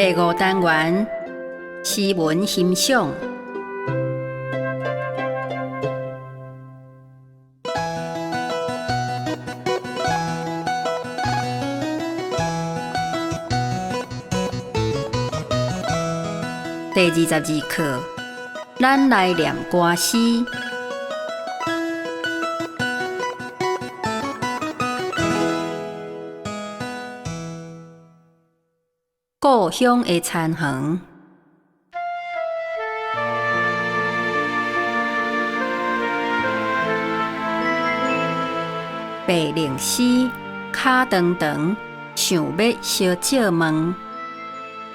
第5单元诗文欣赏。第22课，咱来念歌诗。故乡的田园，白灵丝，脚长长，想要烧借问。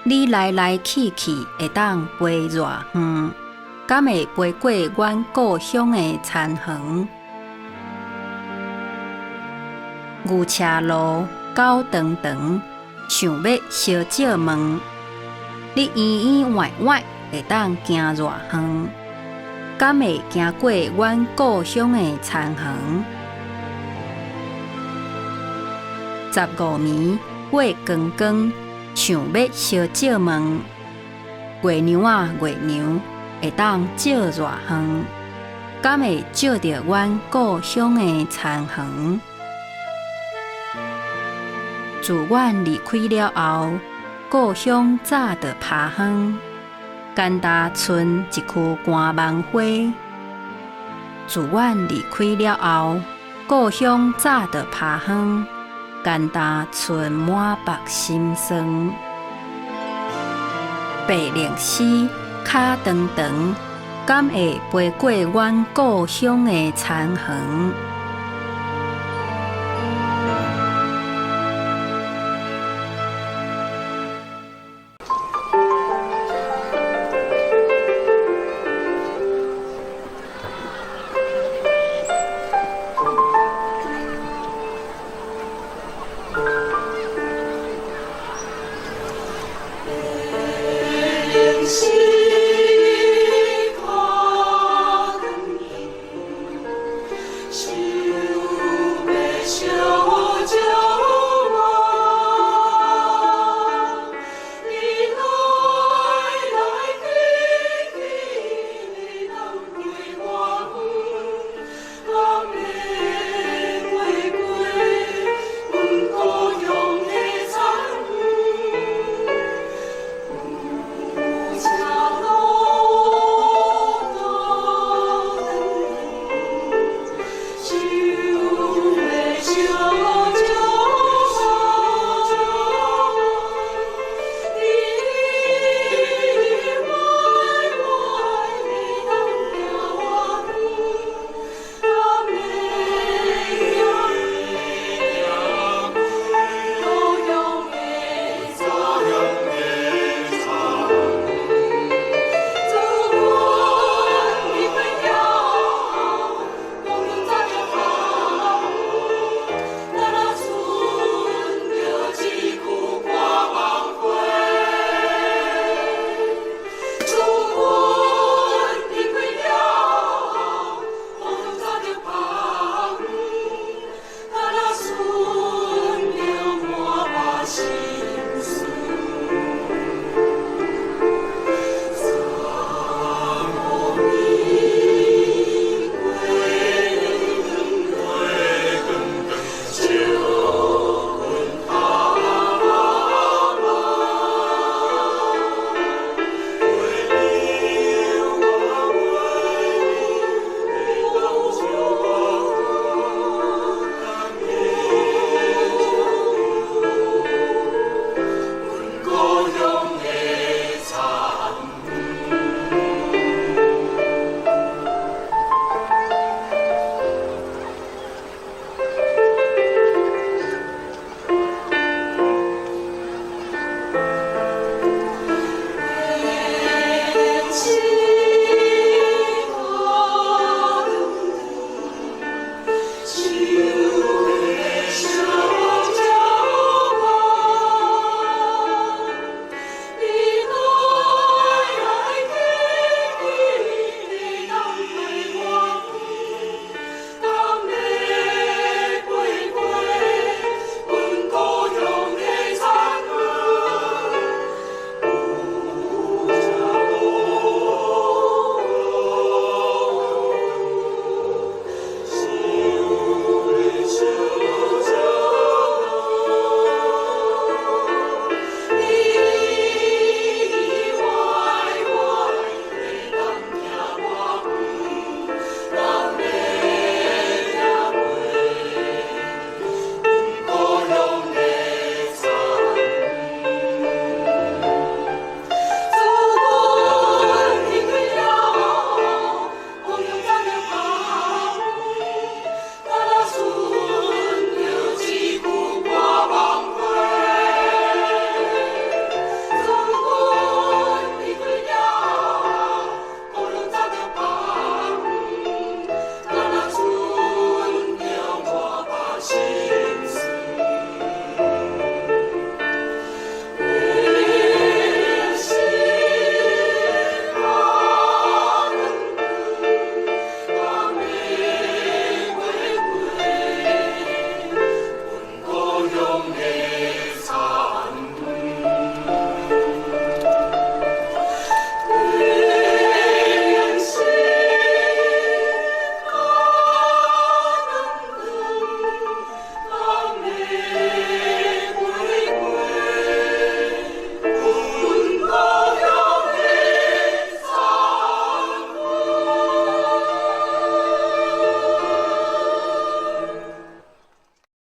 你来来去去会当飞偌远，敢会飞过阮故乡的田园？牛车路，狗长长，想要烧借问。你圆圆弯弯会当行偌远？敢会行过阮故乡的田园？15暝月光光，想要烧借问。月娘啊月娘，会当照偌远？敢会照着阮故乡的田园？自阮离开了后，故乡早就趴荒。干焦剩一区寒芒花。自阮离开了后，故乡早就趴荒。干焦剩满腹心酸。白灵丝，脚长长，敢会飞过阮故乡的田园？